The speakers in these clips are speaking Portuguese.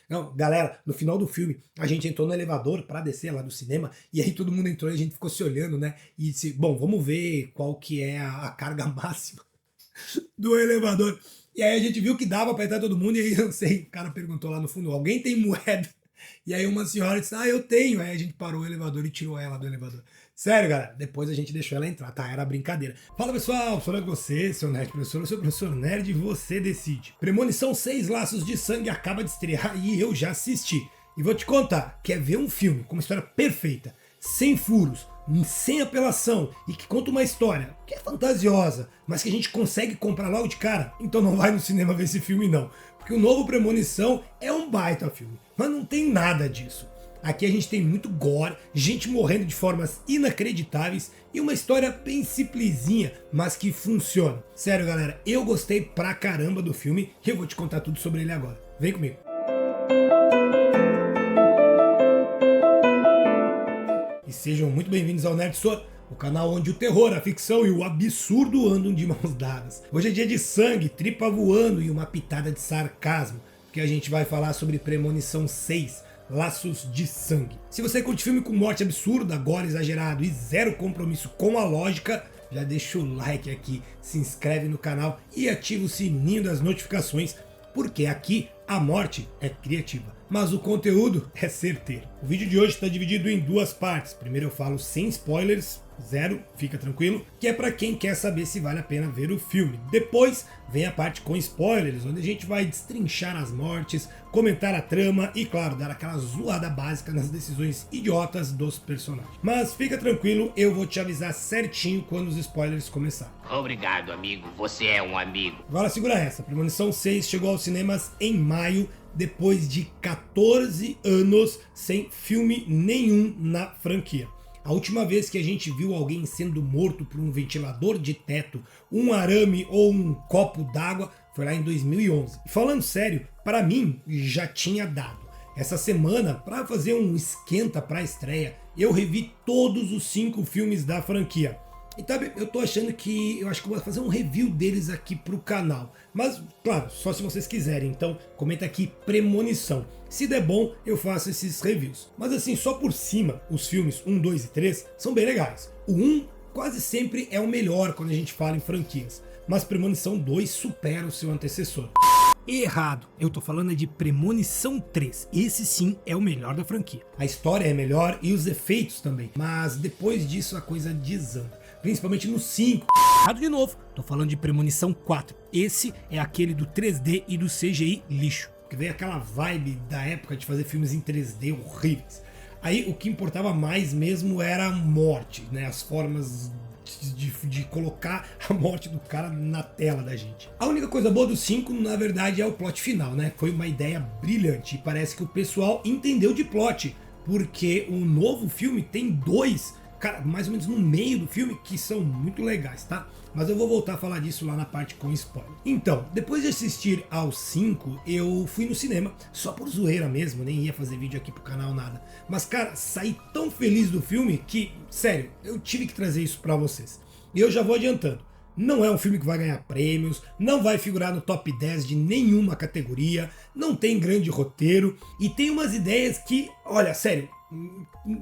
Não, galera, no final do filme, a gente entrou no elevador pra descer lá do cinema, e aí todo mundo entrou e a gente ficou se olhando, né? E disse, bom, vamos ver qual que é a carga máxima do elevador. E aí a gente viu que dava pra entrar todo mundo, e aí, eu não sei, o cara perguntou lá no fundo, alguém tem moeda? E aí uma senhora disse, eu tenho. Aí a gente parou o elevador e tirou ela do elevador. Sério, galera, depois a gente deixou ela entrar, tá? Era brincadeira. Fala pessoal, sou você, seu nerd professor, eu sou o professor nerd e você decide. Premonição 6 Laços de Sangue acaba de estrear e eu já assisti. E vou te contar, quer ver um filme com uma história perfeita, sem furos, sem apelação e que conta uma história que é fantasiosa, mas que a gente consegue comprar logo de cara? Então não vai no cinema ver esse filme não, porque o novo Premonição é um baita filme, mas não tem nada disso. Aqui a gente tem muito gore, gente morrendo de formas inacreditáveis e uma história bem simplesinha, mas que funciona. Sério galera, eu gostei pra caramba do filme e eu vou te contar tudo sobre ele agora. Vem comigo. E sejam muito bem-vindos ao Nerd Sor, o canal onde o terror, a ficção e o absurdo andam de mãos dadas. Hoje é dia de sangue, tripa voando e uma pitada de sarcasmo, porque a gente vai falar sobre Premonição 6, Laços de Sangue. Se você curte filme com morte absurda, gore exagerado e zero compromisso com a lógica, já deixa o like aqui, se inscreve no canal e ativa o sininho das notificações, porque aqui a morte é criativa, mas o conteúdo é certeiro. O vídeo de hoje está dividido em duas partes. Primeiro eu falo sem spoilers, zero, fica tranquilo, que é para quem quer saber se vale a pena ver o filme. Depois vem a parte com spoilers, onde a gente vai destrinchar as mortes, comentar a trama e, claro, dar aquela zoada básica nas decisões idiotas dos personagens. Mas fica tranquilo, eu vou te avisar certinho quando os spoilers começarem. Obrigado, amigo. Você é um amigo. Agora segura essa. Premonição 6 chegou aos cinemas em maio, depois de 14 anos sem filme nenhum na franquia. A última vez que a gente viu alguém sendo morto por um ventilador de teto, um arame ou um copo d'água foi lá em 2011. E falando sério, para mim já tinha dado. Essa semana, para fazer um esquenta para a estreia, eu revi todos os 5 filmes da franquia. E sabe, eu tô achando que eu acho que eu vou fazer um review deles aqui pro canal. Mas, claro, só se vocês quiserem. Então, comenta aqui Premonição. Se der bom, eu faço esses reviews. Mas assim, só por cima, os filmes 1, 2 e 3 são bem legais. O 1 quase sempre é o melhor quando a gente fala em franquias. Mas Premonição 2 supera o seu antecessor. Errado, eu tô falando de Premonição 3, esse sim é o melhor da franquia. A história é melhor e os efeitos também, mas depois disso a coisa desanda, principalmente no 5. Errado de novo, tô falando de Premonição 4, esse é aquele do 3D e do CGI lixo, que veio aquela vibe da época de fazer filmes em 3D horríveis. Aí o que importava mais mesmo era a morte, né? As formas de colocar a morte do cara na tela da gente. A única coisa boa do 5, na verdade, é o plot final, né? Foi uma ideia brilhante e parece que o pessoal entendeu de plot, porque o novo filme tem 2, cara, mais ou menos no meio do filme, que são muito legais, tá? Mas eu vou voltar a falar disso lá na parte com spoiler. Então, depois de assistir aos 5, eu fui no cinema, só por zoeira mesmo, nem ia fazer vídeo aqui pro canal, nada. Mas, cara, saí tão feliz do filme que, sério, eu tive que trazer isso pra vocês. E eu já vou adiantando. Não é um filme que vai ganhar prêmios, não vai figurar no top 10 de nenhuma categoria, não tem grande roteiro e tem umas ideias que, olha, sério,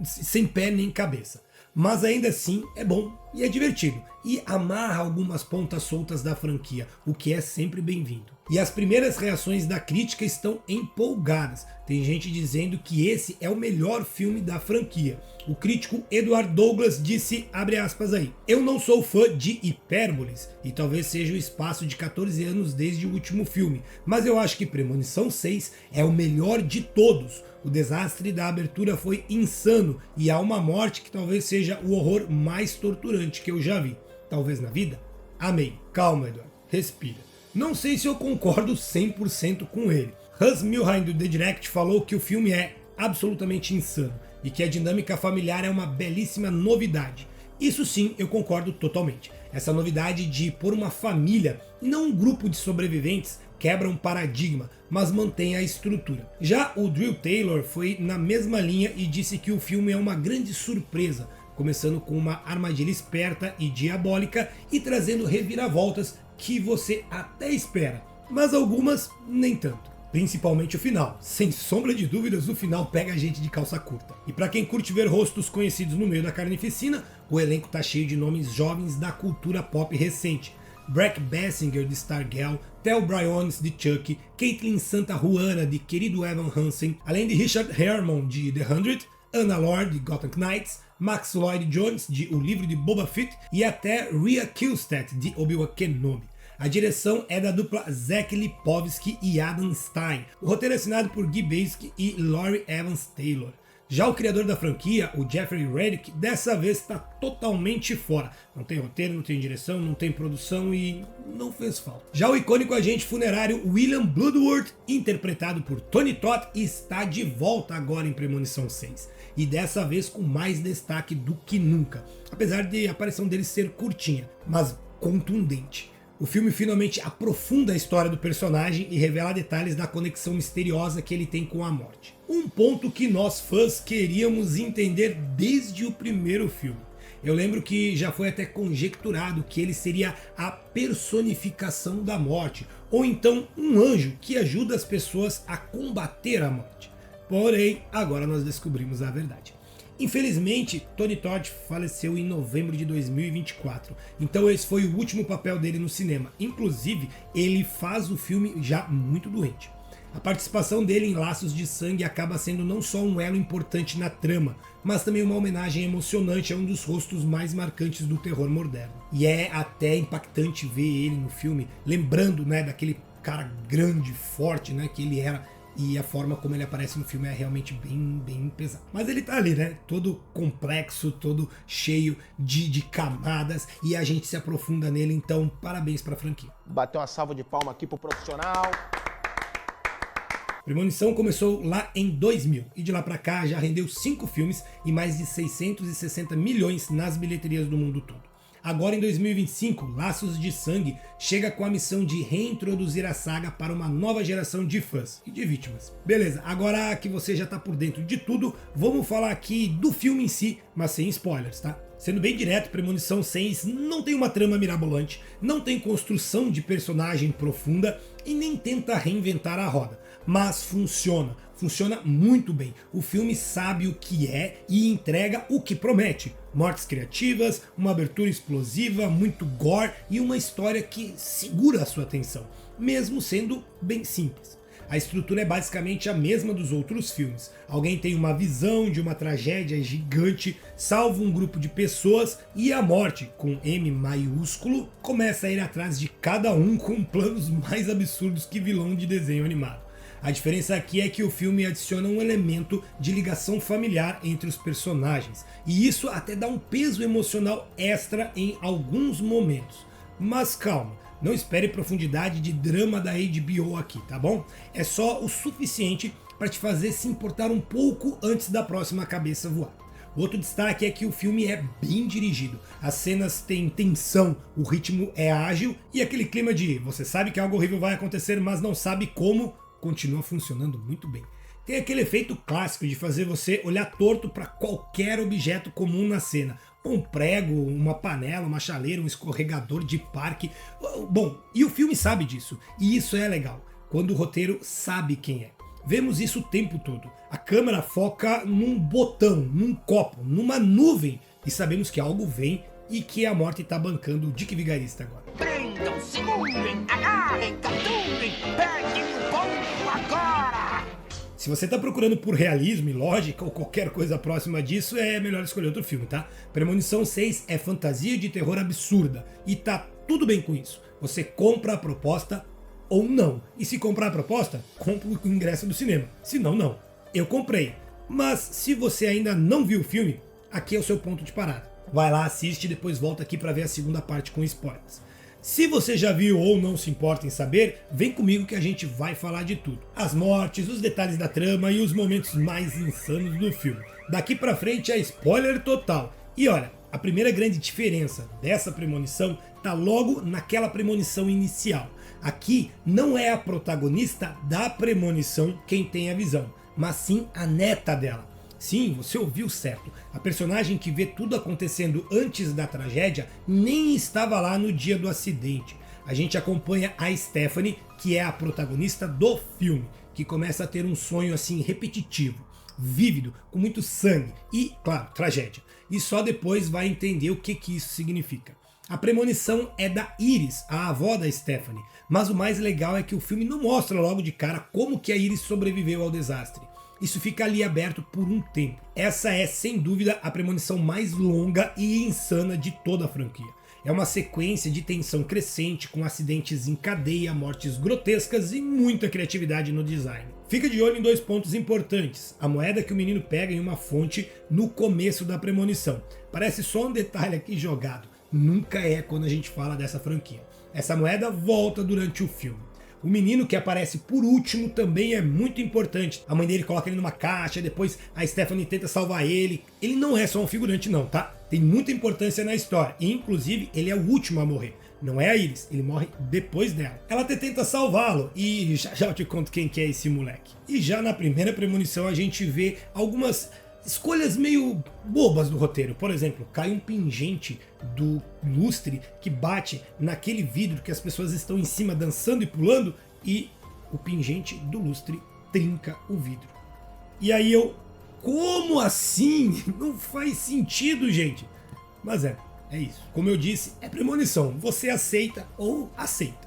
sem pé nem cabeça. Mas ainda assim é bom e é divertido, e amarra algumas pontas soltas da franquia, o que é sempre bem-vindo. E as primeiras reações da crítica estão empolgadas, tem gente dizendo que esse é o melhor filme da franquia. O crítico Edward Douglas disse, abre aspas aí, eu não sou fã de hipérboles, e talvez seja o espaço de 14 anos desde o último filme, mas eu acho que Premonição 6 é o melhor de todos. O desastre da abertura foi insano e há uma morte que talvez seja o horror mais torturante que eu já vi. Talvez na vida? Amei. Calma, Eduardo. Respira. Não sei se eu concordo 100% com ele. Hans Milheim do The Direct falou que o filme é absolutamente insano e que a dinâmica familiar é uma belíssima novidade. Isso sim, eu concordo totalmente. Essa novidade de pôr uma família e não um grupo de sobreviventes quebra um paradigma, mas mantém a estrutura. Já o Drew Taylor foi na mesma linha e disse que o filme é uma grande surpresa, começando com uma armadilha esperta e diabólica e trazendo reviravoltas que você até espera, mas algumas nem tanto. Principalmente o final. Sem sombra de dúvidas, o final pega a gente de calça curta. E para quem curte ver rostos conhecidos no meio da carnificina, o elenco tá cheio de nomes jovens da cultura pop recente. Brett Basinger de Stargirl, Tel Briones de Chuck, Caitlin Santa Juana de Querido Evan Hansen, além de Richard Harmon de The 100, Anna Lord de Gotham Knights, Max Lloyd Jones de O Livro de Boba Fett e até Rhea Kilstead de Obi-Wan Kenobi. A direção é da dupla Zach Lipovsky e Adam Stein. O roteiro é assinado por Guy Basic e Laurie Evans Taylor. Já o criador da franquia, o Jeffrey Reddick, dessa vez está totalmente fora. Não tem roteiro, não tem direção, não tem produção e não fez falta. Já o icônico agente funerário William Bloodworth, interpretado por Tony Todd, está de volta agora em Premonição 6. E dessa vez com mais destaque do que nunca. Apesar de a aparição dele ser curtinha, mas contundente. O filme finalmente aprofunda a história do personagem e revela detalhes da conexão misteriosa que ele tem com a morte. Um ponto que nós fãs queríamos entender desde o primeiro filme. Eu lembro que já foi até conjecturado que ele seria a personificação da morte, ou então um anjo que ajuda as pessoas a combater a morte. Porém, agora nós descobrimos a verdade. Infelizmente, Tony Todd faleceu em novembro de 2024, então esse foi o último papel dele no cinema. Inclusive, ele faz o filme já muito doente. A participação dele em Laços de Sangue acaba sendo não só um elo importante na trama, mas também uma homenagem emocionante a um dos rostos mais marcantes do terror moderno. E é até impactante ver ele no filme, lembrando, né, daquele cara grande, forte, né, que ele era. E a forma como ele aparece no filme é realmente bem pesado. Mas ele tá ali, né? Todo complexo, todo cheio de camadas. E a gente se aprofunda nele, então parabéns pra franquia. Bateu uma salva de palma aqui pro profissional. Premonição começou lá em 2000 e de lá pra cá já rendeu 5 filmes e mais de 660 milhões nas bilheterias do mundo todo. Agora em 2025, Laços de Sangue chega com a missão de reintroduzir a saga para uma nova geração de fãs e de vítimas. Beleza, agora que você já tá por dentro de tudo, vamos falar aqui do filme em si, mas sem spoilers, tá? Sendo bem direto, Premonição 6 não tem uma trama mirabolante, não tem construção de personagem profunda e nem tenta reinventar a roda, mas funciona muito bem. O filme sabe o que é e entrega o que promete. Mortes criativas, uma abertura explosiva, muito gore e uma história que segura a sua atenção, mesmo sendo bem simples. A estrutura é basicamente a mesma dos outros filmes. Alguém tem uma visão de uma tragédia gigante, salva um grupo de pessoas e a morte, com M maiúsculo, começa a ir atrás de cada um com planos mais absurdos que vilão de desenho animado. A diferença aqui é que o filme adiciona um elemento de ligação familiar entre os personagens, e isso até dá um peso emocional extra em alguns momentos. Mas calma, não espere profundidade de drama da HBO aqui, tá bom? É só o suficiente para te fazer se importar um pouco antes da próxima cabeça voar. Outro destaque é que o filme é bem dirigido, as cenas têm tensão, o ritmo é ágil e aquele clima de você sabe que algo horrível vai acontecer, mas não sabe como, continua funcionando muito bem. Tem aquele efeito clássico de fazer você olhar torto para qualquer objeto comum na cena. Um prego, uma panela, uma chaleira, um escorregador de parque. Bom, e o filme sabe disso, e isso é legal, quando o roteiro sabe quem é. Vemos isso o tempo todo. A câmera foca num botão, num copo, numa nuvem, e sabemos que algo vem e que a morte está bancando o Dick Vigarista agora. Prendam, segurem, agarrem, capturem, peguem o pombo agora! Se você está procurando por realismo e lógica ou qualquer coisa próxima disso, é melhor escolher outro filme, tá? Premonição 6 é fantasia de terror absurda e tá tudo bem com isso. Você compra a proposta ou não. E se comprar a proposta, compra o ingresso do cinema. Se não, não. Eu comprei. Mas se você ainda não viu o filme, aqui é o seu ponto de parada. Vai lá, assiste e depois volta aqui para ver a segunda parte com spoilers. Se você já viu ou não se importa em saber, vem comigo que a gente vai falar de tudo. As mortes, os detalhes da trama e os momentos mais insanos do filme. Daqui pra frente é spoiler total. E olha, a primeira grande diferença dessa premonição tá logo naquela premonição inicial. Aqui não é a protagonista da premonição quem tem a visão, mas sim a neta dela. Sim, você ouviu certo. A personagem que vê tudo acontecendo antes da tragédia nem estava lá no dia do acidente. A gente acompanha a Stephanie, que é a protagonista do filme. que começa a ter um sonho assim repetitivo, vívido, com muito sangue e, claro, tragédia. E só depois vai entender o que isso significa. A premonição é da Iris, a avó da Stephanie, mas o mais legal é que o filme não mostra logo de cara como que a Iris sobreviveu ao desastre. Isso fica ali aberto por um tempo. Essa é, sem dúvida, a premonição mais longa e insana de toda a franquia. É uma sequência de tensão crescente, com acidentes em cadeia, mortes grotescas e muita criatividade no design. Fica de olho em 2 pontos importantes. A moeda que o menino pega em uma fonte no começo da premonição. Parece só um detalhe aqui jogado. Nunca é quando a gente fala dessa franquia. Essa moeda volta durante o filme. O menino que aparece por último também é muito importante. A mãe dele coloca ele numa caixa, depois a Stephanie tenta salvar ele. Ele não é só um figurante não, tá? Tem muita importância na história. E inclusive ele é o último a morrer. Não é a Iris, ele morre depois dela. Ela até tenta salvá-lo e já eu te conto quem que é esse moleque. E já na primeira premonição a gente vê algumas escolhas meio bobas do roteiro. Por exemplo, cai um pingente do lustre que bate naquele vidro que as pessoas estão em cima dançando e pulando e o pingente do lustre trinca o vidro. E aí como assim? Não faz sentido, gente. Mas é isso. Como eu disse, é premonição. Você aceita ou aceita.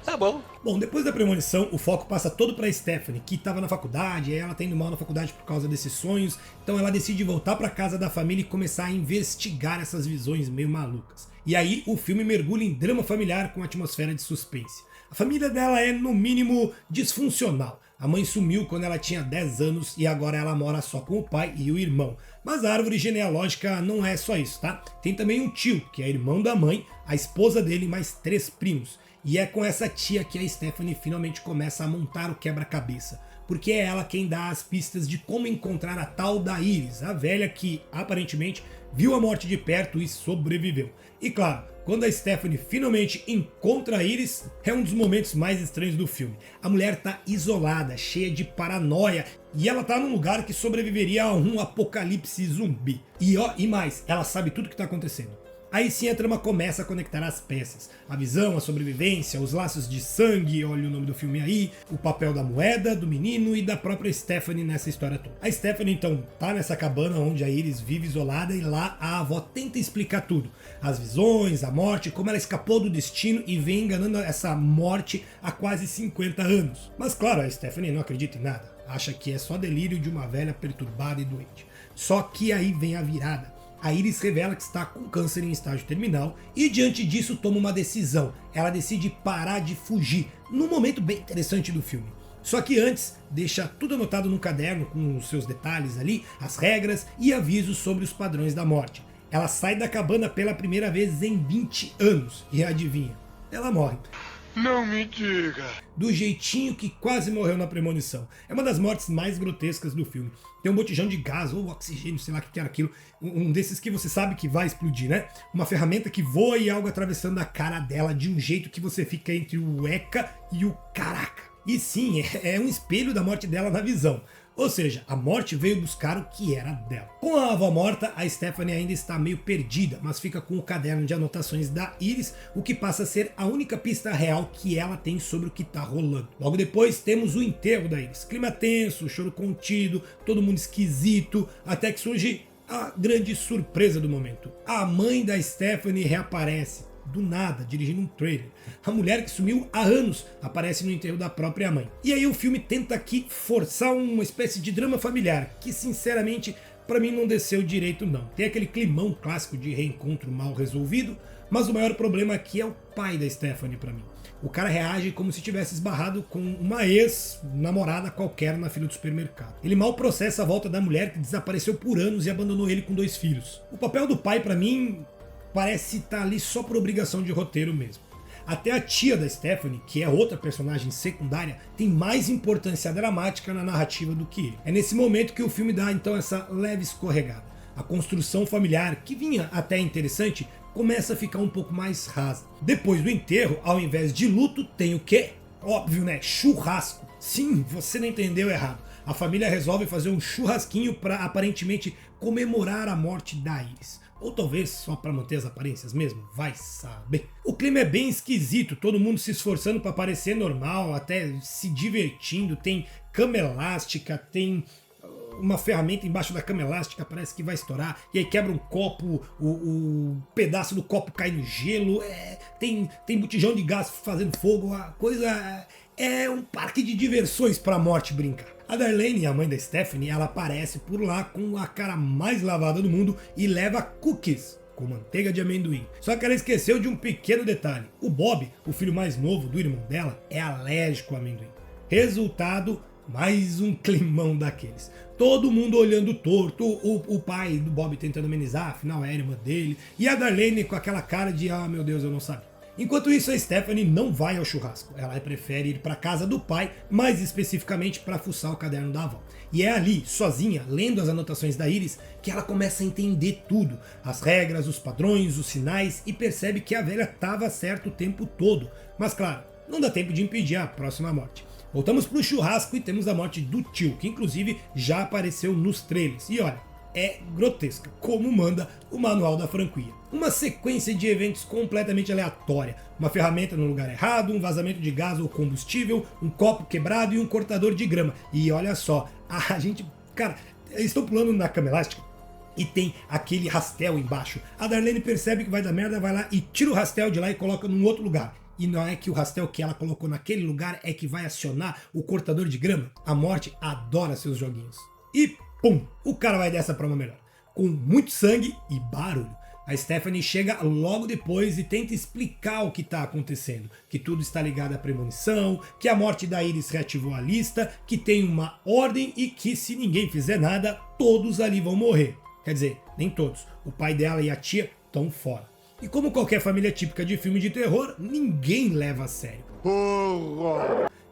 Tá bom. Bom, depois da premonição, o foco passa todo pra Stephanie, que estava na faculdade, e ela tá indo mal na faculdade por causa desses sonhos, então ela decide voltar pra casa da família e começar a investigar essas visões meio malucas. E aí o filme mergulha em drama familiar com atmosfera de suspense. A família dela é, no mínimo, disfuncional. A mãe sumiu quando ela tinha 10 anos e agora ela mora só com o pai e o irmão. Mas a árvore genealógica não é só isso, tá? Tem também um tio, que é irmão da mãe, a esposa dele e mais 3 primos. E é com essa tia que a Stephanie finalmente começa a montar o quebra-cabeça, porque é ela quem dá as pistas de como encontrar a tal da Iris, a velha que, aparentemente, viu a morte de perto e sobreviveu. E claro, quando a Stephanie finalmente encontra a Iris, é um dos momentos mais estranhos do filme. A mulher tá isolada, cheia de paranoia, e ela tá num lugar que sobreviveria a um apocalipse zumbi. E mais, ela sabe tudo o que tá acontecendo. Aí sim a trama começa a conectar as peças. A visão, a sobrevivência, os laços de sangue, olha o nome do filme aí, o papel da moeda, do menino e da própria Stephanie nessa história toda. A Stephanie então tá nessa cabana onde a Iris vive isolada e lá a avó tenta explicar tudo. As visões, a morte, como ela escapou do destino e vem enganando essa morte há quase 50 anos. Mas claro, a Stephanie não acredita em nada. Acha que é só delírio de uma velha perturbada e doente. Só que aí vem a virada. A Iris revela que está com câncer em estágio terminal e diante disso toma uma decisão. Ela decide parar de fugir, num momento bem interessante do filme. Só que antes, deixa tudo anotado num caderno com os seus detalhes ali, as regras e avisos sobre os padrões da morte. Ela sai da cabana pela primeira vez em 20 anos e adivinha, ela morre. Não me diga. Do jeitinho que quase morreu na premonição. É uma das mortes mais grotescas do filme. Tem um botijão de gás ou oxigênio, sei lá o que era aquilo. Um desses que você sabe que vai explodir, né? Uma ferramenta que voa e algo atravessando a cara dela de um jeito que você fica entre o eca e o caraca. E sim, é um espelho da morte dela na visão. Ou seja, a morte veio buscar o que era dela. Com a avó morta, a Stephanie ainda está meio perdida, mas fica com o caderno de anotações da Iris, o que passa a ser a única pista real que ela tem sobre o que está rolando. Logo depois temos o enterro da Iris. Clima tenso, choro contido, todo mundo esquisito, até que surge a grande surpresa do momento. A mãe da Stephanie reaparece. Do nada, dirigindo um trailer. A mulher que sumiu há anos aparece no enterro da própria mãe. E aí o filme tenta aqui forçar uma espécie de drama familiar, que sinceramente pra mim não desceu direito não. Tem aquele climão clássico de reencontro mal resolvido, mas o maior problema aqui é o pai da Stephanie pra mim. O cara reage como se tivesse esbarrado com uma ex-namorada qualquer na fila do supermercado. Ele mal processa a volta da mulher que desapareceu por anos e abandonou ele com 2 filhos. O papel do pai pra mim parece estar ali só por obrigação de roteiro mesmo. Até a tia da Stephanie, que é outra personagem secundária, tem mais importância dramática na narrativa do que ele. É nesse momento que o filme dá então essa leve escorregada. A construção familiar, que vinha até interessante, começa a ficar um pouco mais rasa. Depois do enterro, ao invés de luto, tem o quê? Óbvio, né? Churrasco. Sim, você não entendeu errado. a família resolve fazer um churrasquinho para aparentemente comemorar a morte da Iris. Ou talvez só para manter as aparências mesmo, vai saber. O clima é bem esquisito, todo mundo se esforçando para parecer normal, até se divertindo, tem cama elástica, tem uma ferramenta embaixo da cama elástica, parece que vai estourar, e aí quebra um copo, o pedaço do copo cai no gelo, tem botijão de gás fazendo fogo, a coisa é um parque de diversões pra morte brincar. A Darlene, a mãe da Stephanie, ela aparece por lá com a cara mais lavada do mundo e leva cookies com manteiga de amendoim. Só que ela esqueceu de um pequeno detalhe. O Bob, o filho mais novo do irmão dela, é alérgico ao amendoim. Resultado, mais um climão daqueles. Todo mundo olhando torto, o pai do Bob tentando amenizar, afinal é a irmã dele, e a Darlene com aquela cara de ah meu Deus, eu não sabia. Enquanto isso, a Stephanie não vai ao churrasco. Ela prefere ir para casa do pai, mais especificamente para fuçar o caderno da avó. E é ali, sozinha, lendo as anotações da Iris, que ela começa a entender tudo. As regras, os padrões, os sinais, e percebe que a velha estava certa o tempo todo. Mas claro, não dá tempo de impedir a próxima morte. Voltamos pro churrasco e temos a morte do tio, que inclusive já apareceu nos trailers. E olha, é grotesca, como manda o manual da franquia. Uma sequência de eventos completamente aleatória. Uma ferramenta no lugar errado, um vazamento de gás ou combustível, um copo quebrado e um cortador de grama. E olha só, a gente... Cara, eles estão pulando na cama elástica e tem aquele rastel embaixo. A Darlene percebe que vai dar merda, vai lá e tira o rastel de lá e coloca num outro lugar. E não é que o rastel que ela colocou naquele lugar é que vai acionar o cortador de grama. A morte adora seus joguinhos. E pum, o cara vai dessa pra uma melhor. Com muito sangue e barulho. A Stephanie chega logo depois e tenta explicar o que está acontecendo. Que tudo está ligado à premonição, que a morte da Iris reativou a lista, que tem uma ordem e que se ninguém fizer nada, todos ali vão morrer. Quer dizer, nem todos. O pai dela e a tia estão fora. E como qualquer família típica de filme de terror, ninguém leva a sério.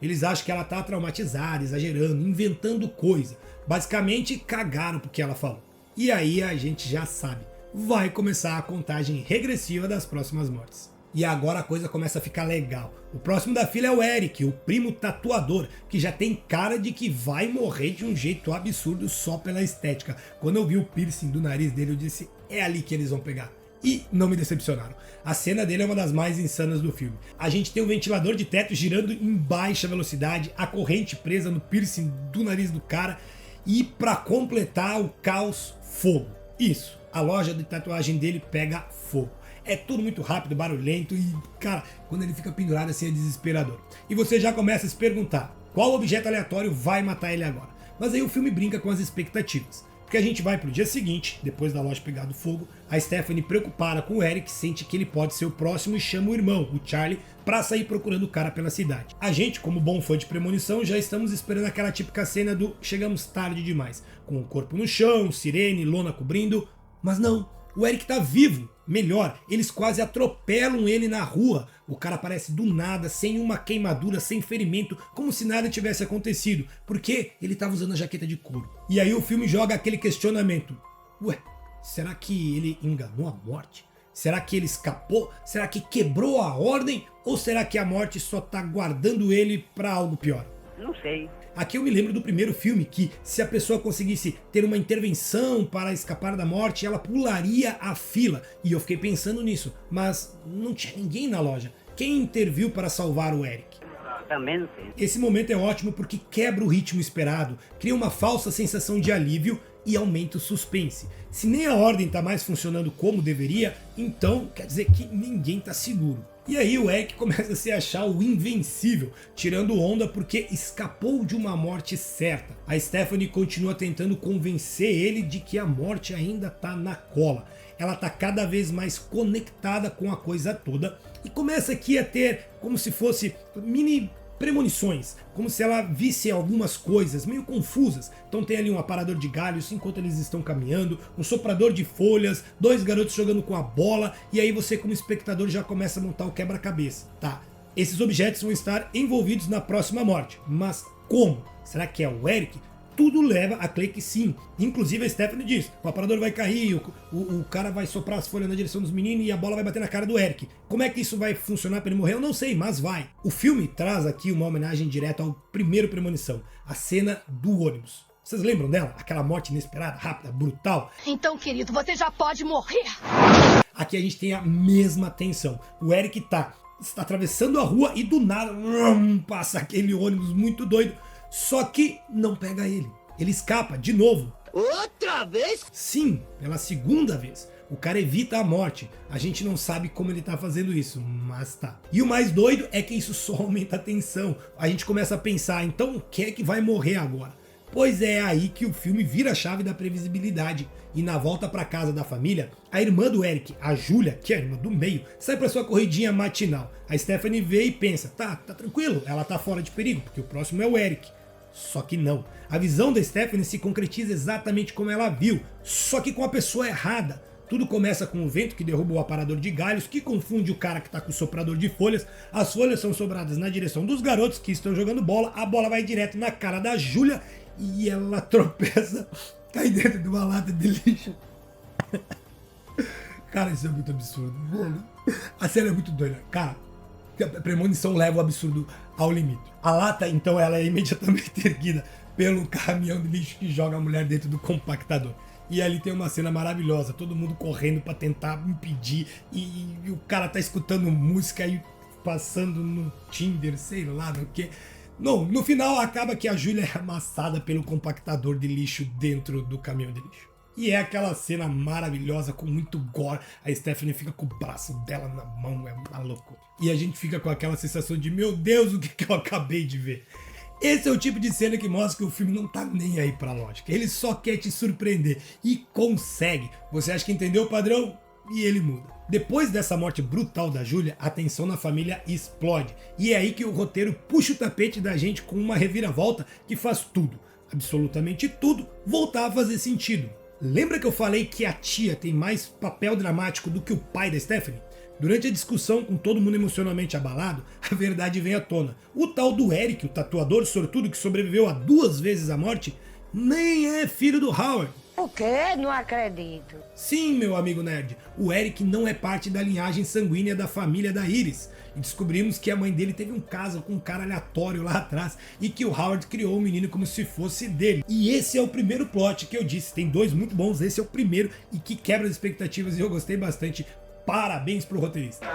Eles acham que ela tá traumatizada, exagerando, inventando coisa. Basicamente, cagaram porque ela falou. E aí a gente já sabe. Vai começar a contagem regressiva das próximas mortes. E agora a coisa começa a ficar legal. O próximo da fila é o Eric, o primo tatuador, que já tem cara de que vai morrer de um jeito absurdo só pela estética. Quando eu vi o piercing do nariz dele, eu disse, é ali que eles vão pegar. E não me decepcionaram. A cena dele é uma das mais insanas do filme. A gente tem um ventilador de teto girando em baixa velocidade, a corrente presa no piercing do nariz do cara e pra completar o caos, fogo. Isso, a loja de tatuagem dele pega fogo. É tudo muito rápido, barulhento e, cara, quando ele fica pendurado assim é desesperador. E você já começa a se perguntar, qual objeto aleatório vai matar ele agora? Mas aí o filme brinca com as expectativas. Porque a gente vai pro dia seguinte, depois da loja pegar do fogo, a Stephanie, preocupada com o Eric, sente que ele pode ser o próximo e chama o irmão, o Charlie, pra sair procurando o cara pela cidade. A gente, como bom fã de premonição, já estamos esperando aquela típica cena do chegamos tarde demais, com o corpo no chão, sirene, lona cobrindo, mas não, o Eric tá vivo. Melhor, eles quase atropelam ele na rua. O cara aparece do nada, sem uma queimadura, sem ferimento, como se nada tivesse acontecido, porque ele estava usando a jaqueta de couro. E aí o filme joga aquele questionamento. Ué, será que ele enganou a morte? Será que ele escapou? Será que quebrou a ordem? Ou será que a morte só tá guardando ele para algo pior? Não sei. Aqui eu me lembro do primeiro filme que, se a pessoa conseguisse ter uma intervenção para escapar da morte, ela pularia a fila. E eu fiquei pensando nisso, mas não tinha ninguém na loja. Quem interviu para salvar o Eric? Também não sei. Esse momento é ótimo porque quebra o ritmo esperado, cria uma falsa sensação de alívio e aumenta o suspense. Se nem a ordem está mais funcionando como deveria, então quer dizer que ninguém está seguro. E aí o Eric começa a se achar o invencível, tirando onda porque escapou de uma morte certa. A Stephanie continua tentando convencer ele de que a morte ainda tá na cola. Ela tá cada vez mais conectada com a coisa toda e começa aqui a ter como se fosse mini premonições, como se ela visse algumas coisas meio confusas. Então tem ali um aparador de galhos enquanto eles estão caminhando, um soprador de folhas, dois garotos jogando com a bola, e aí você como espectador já começa a montar o quebra-cabeça. Tá, esses objetos vão estar envolvidos na próxima morte, mas como? Será que é o Eric? tudo leva a crer que sim. Inclusive a Stephanie diz, o aparador vai cair, o cara vai soprar as folhas na direção dos meninos e a bola vai bater na cara do Eric. Como é que isso vai funcionar pra ele morrer? Eu não sei, mas vai. O filme traz aqui uma homenagem direta ao primeiro Premonição, a cena do ônibus. Vocês lembram dela? Aquela morte inesperada, rápida, brutal? Então, querido, você já pode morrer. Aqui a gente tem a mesma tensão. O Eric está atravessando a rua e do nada passa aquele ônibus muito doido. Só que não pega ele. Ele escapa de novo. Outra vez? Sim, pela segunda vez. O cara evita a morte. A gente não sabe como ele tá fazendo isso, mas tá. E o mais doido é que isso só aumenta a tensão. A gente começa a pensar, então quem é que vai morrer agora? Pois é aí que o filme vira a chave da previsibilidade. E na volta pra casa da família, a irmã do Eric, a Julia, que é a irmã do meio, sai pra sua corridinha matinal. A Stephanie vê e pensa, tá tranquilo, ela tá fora de perigo, porque o próximo é o Eric. Só que não. A visão da Stephanie se concretiza exatamente como ela viu, só que com a pessoa errada. Tudo começa com o vento que derruba o aparador de galhos, que confunde o cara que tá com o soprador de folhas. As folhas são sopradas na direção dos garotos que estão jogando bola, a bola vai direto na cara da Julia e ela tropeça, cai dentro de uma lata de lixo. Cara, isso é muito absurdo. A cena é muito doida. Cara, a premonição leva o absurdo ao limite. A lata, então, ela é imediatamente erguida pelo caminhão de lixo que joga a mulher dentro do compactador. E ali tem uma cena maravilhosa, todo mundo correndo pra tentar impedir, e o cara tá escutando música e passando no Tinder, sei lá no que. Não, no final acaba que a Julia é amassada pelo compactador de lixo dentro do caminhão de lixo. E é aquela cena maravilhosa com muito gore. A Stephanie fica com o braço dela na mão, é uma loucura. E a gente fica com aquela sensação de, meu Deus, o que eu acabei de ver? Esse é o tipo de cena que mostra que o filme não tá nem aí pra lógica. Ele só quer te surpreender. E consegue. Você acha que entendeu o padrão? E ele muda. Depois dessa morte brutal da Julia, a tensão na família explode. E é aí que o roteiro puxa o tapete da gente com uma reviravolta que faz tudo, absolutamente tudo, voltar a fazer sentido. Lembra que eu falei que a tia tem mais papel dramático do que o pai da Stephanie? Durante a discussão com todo mundo emocionalmente abalado, a verdade vem à tona. O tal do Eric, o tatuador sortudo que sobreviveu a 2 vezes a morte, nem é filho do Howard. O quê? Não acredito. Sim, meu amigo nerd, o Eric não é parte da linhagem sanguínea da família da Iris. E descobrimos que a mãe dele teve um caso com um cara aleatório lá atrás e que o Howard criou o menino como se fosse dele. E esse é o primeiro plot que eu disse, tem 2 muito bons, esse é o primeiro e que quebra as expectativas e eu gostei bastante. Parabéns pro roteirista.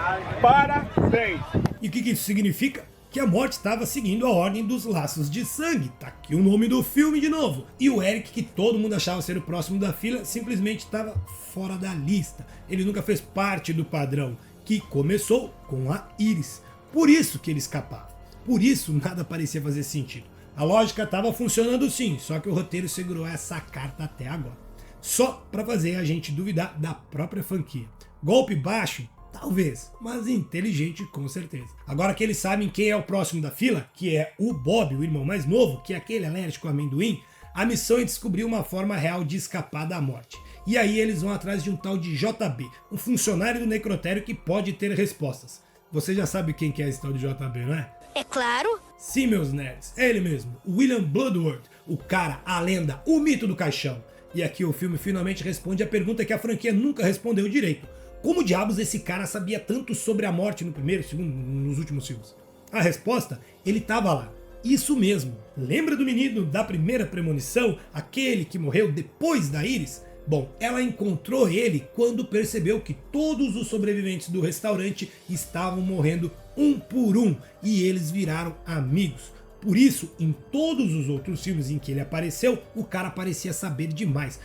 Parabéns! E o que isso significa? Que a morte estava seguindo a ordem dos laços de sangue. Tá aqui o nome do filme de novo. E o Eric, que todo mundo achava ser o próximo da fila, simplesmente estava fora da lista. Ele nunca fez parte do padrão, que começou com a Iris. Por isso que ele escapava. Por isso nada parecia fazer sentido. A lógica estava funcionando sim, só que o roteiro segurou essa carta até agora. Só para fazer a gente duvidar da própria franquia. Golpe baixo? Talvez, mas inteligente com certeza. Agora que eles sabem quem é o próximo da fila, que é o Bob, o irmão mais novo, que é aquele alérgico a amendoim, a missão é descobrir uma forma real de escapar da morte. E aí eles vão atrás de um tal de JB, um funcionário do necrotério que pode ter respostas. Você já sabe quem que é esse tal de JB, não é? É claro. Sim, meus nerds, é ele mesmo, William Bloodworth, o cara, a lenda, o mito do caixão. E aqui o filme finalmente responde a pergunta que a franquia nunca respondeu direito. Como diabos esse cara sabia tanto sobre a morte no primeiro, segundo, nos últimos filmes? A resposta, ele tava lá. Isso mesmo. Lembra do menino da primeira premonição, aquele que morreu depois da Iris? Bom, ela encontrou ele quando percebeu que todos os sobreviventes do restaurante estavam morrendo um por um e eles viraram amigos. Por isso, em todos os outros filmes em que ele apareceu, o cara parecia saber demais.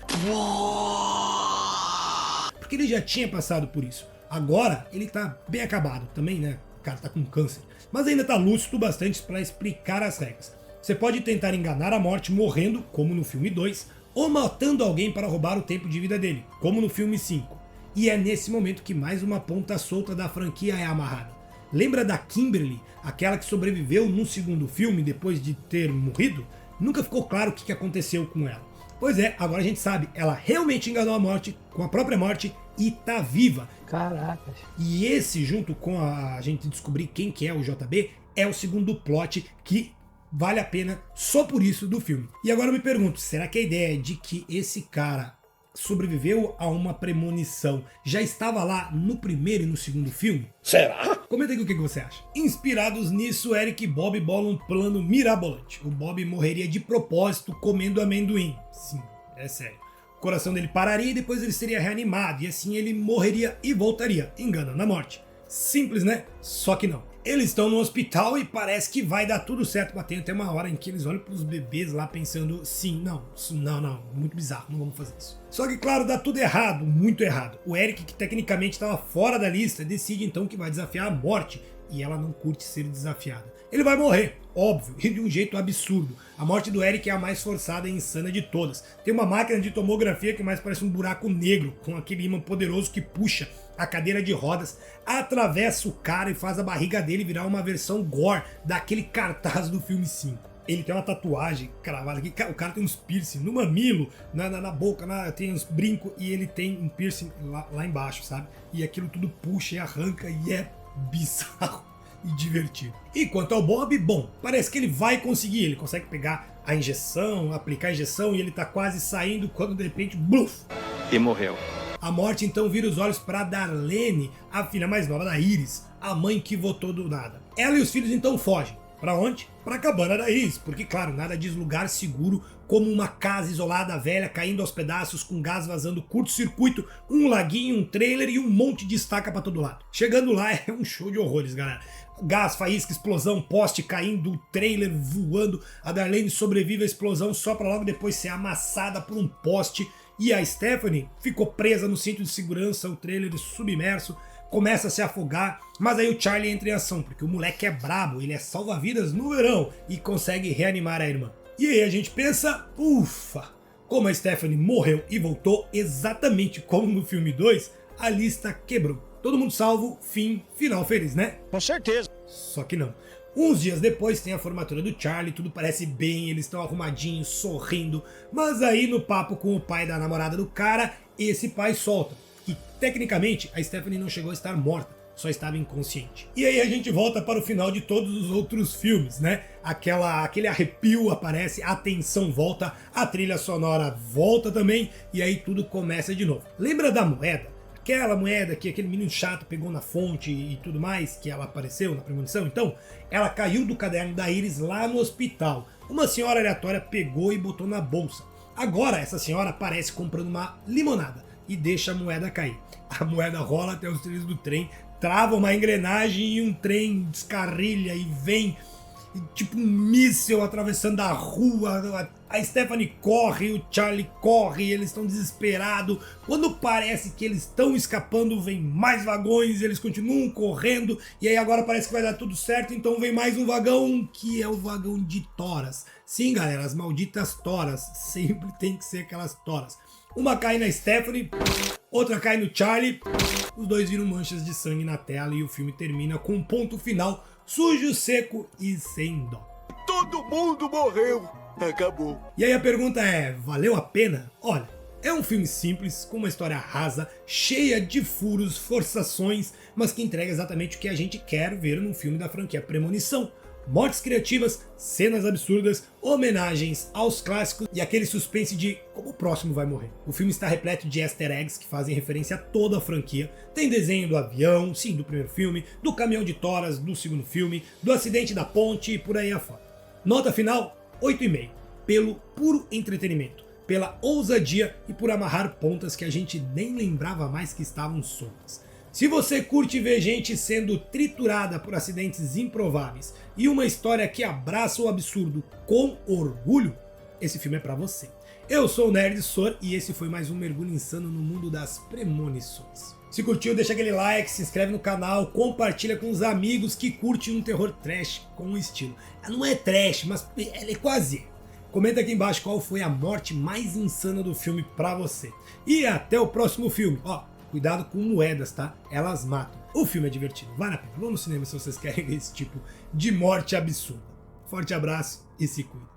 Porque ele já tinha passado por isso. Agora ele tá bem acabado também, né? O cara tá com câncer. Mas ainda tá lúcido bastante para explicar as regras. Você pode tentar enganar a morte morrendo, como no filme 2, ou matando alguém para roubar o tempo de vida dele, como no filme 5. E é nesse momento que mais uma ponta solta da franquia é amarrada. Lembra da Kimberly, aquela que sobreviveu no segundo filme depois de ter morrido? Nunca ficou claro o que aconteceu com ela. Pois é, agora a gente sabe, ela realmente enganou a morte, com a própria morte, e tá viva. Caracas. E esse, junto com a gente descobrir quem que é o JB, é o segundo plot que vale a pena só por isso do filme. E agora eu me pergunto, será que a ideia de que esse cara sobreviveu a uma premonição já estava lá no primeiro e no segundo filme? Será? Comenta aqui o que você acha. Inspirados nisso, Eric e Bob bolam um plano mirabolante. O Bob morreria de propósito comendo amendoim. Sim, é sério. O coração dele pararia e depois ele seria reanimado. E assim ele morreria e voltaria, enganando a morte. Simples, né? Só que não. Eles estão no hospital e parece que vai dar tudo certo, mas tem até uma hora em que eles olham pros bebês lá pensando, sim, não, muito bizarro, não vamos fazer isso. Só que claro, dá tudo errado, muito errado. O Eric, que tecnicamente estava fora da lista, decide então que vai desafiar a morte e ela não curte ser desafiada. Ele vai morrer, óbvio, e de um jeito absurdo. A morte do Eric é a mais forçada e insana de todas. Tem uma máquina de tomografia que mais parece um buraco negro, com aquele imã poderoso que puxa a cadeira de rodas, atravessa o cara e faz a barriga dele virar uma versão gore daquele cartaz do filme 5. Ele tem uma tatuagem cravada aqui, o cara tem uns piercing no mamilo, na boca, tem uns brincos e ele tem um piercing lá embaixo, sabe? E aquilo tudo puxa e arranca e é bizarro e divertido. E quanto ao Bob, bom, parece que ele vai conseguir, ele consegue pegar a injeção, aplicar a injeção e ele tá quase saindo quando de repente, bluf! E morreu. A morte então vira os olhos para Darlene, a filha mais nova da Iris, a mãe que votou do nada. Ela e os filhos então fogem. Para onde? Para a cabana da Iris, porque claro, nada diz lugar seguro como uma casa isolada velha caindo aos pedaços com gás vazando curto-circuito, um laguinho, um trailer e um monte de estaca para todo lado. Chegando lá é um show de horrores, galera. Gás, faísca, explosão, poste caindo, trailer voando. A Darlene sobrevive à explosão só para logo depois ser amassada por um poste. E a Stephanie ficou presa no cinto de segurança, o trailer submerso, começa a se afogar, mas aí o Charlie entra em ação, porque o moleque é brabo, ele é salva-vidas no verão e consegue reanimar a irmã. E aí a gente pensa, ufa, como a Stephanie morreu e voltou exatamente como no filme 2, a lista quebrou. Todo mundo salvo, fim, final feliz, né? Com certeza. Só que não. Uns dias depois tem a formatura do Charlie, tudo parece bem, eles estão arrumadinhos, sorrindo, mas aí no papo com o pai da namorada do cara, esse pai solta que tecnicamente a Stephanie não chegou a estar morta, só estava inconsciente. E aí a gente volta para o final de todos os outros filmes, né? Aquele arrepio aparece, a tensão volta, a trilha sonora volta também, e aí tudo começa de novo. Lembra da moeda? Aquela moeda que aquele menino chato pegou na fonte e tudo mais, que ela apareceu na premonição, então, ela caiu do caderno da Iris lá no hospital. Uma senhora aleatória pegou e botou na bolsa. Agora essa senhora aparece comprando uma limonada e deixa a moeda cair. A moeda rola até os trilhos do trem, trava uma engrenagem e um trem descarrilha e vem tipo um míssil atravessando a rua. A Stephanie corre, o Charlie corre, eles estão desesperados. Quando parece que eles estão escapando, vem mais vagões, eles continuam correndo. E aí agora parece que vai dar tudo certo, então vem mais um vagão, que é o vagão de toras. Sim, galera, as malditas toras. Sempre tem que ser aquelas toras. Uma cai na Stephanie, outra cai no Charlie. Os dois viram manchas de sangue na tela e o filme termina com um ponto final sujo, seco e sem dó. Todo mundo morreu. Acabou. E aí a pergunta é, valeu a pena? Olha, é um filme simples, com uma história rasa, cheia de furos, forçações, mas que entrega exatamente o que a gente quer ver num filme da franquia Premonição. Mortes criativas, cenas absurdas, homenagens aos clássicos e aquele suspense de como o próximo vai morrer. O filme está repleto de easter eggs que fazem referência a toda a franquia. Tem desenho do avião, sim, do primeiro filme, do caminhão de toras do segundo filme, do acidente da ponte e por aí afora. Nota final, 8,5, pelo puro entretenimento, pela ousadia e por amarrar pontas que a gente nem lembrava mais que estavam soltas. Se você curte ver gente sendo triturada por acidentes improváveis e uma história que abraça o absurdo com orgulho, esse filme é pra você. Eu sou o Nerd Sor e esse foi mais um mergulho insano no mundo das premonições. Se curtiu, deixa aquele like, se inscreve no canal, compartilha com os amigos que curtem um terror trash com estilo. Não é trash, mas é quase. Comenta aqui embaixo qual foi a morte mais insana do filme pra você. E até o próximo filme. Ó, cuidado com moedas, tá? Elas matam. O filme é divertido, vale a pena. Vão no cinema se vocês querem ver esse tipo de morte absurda. Forte abraço e se cuida.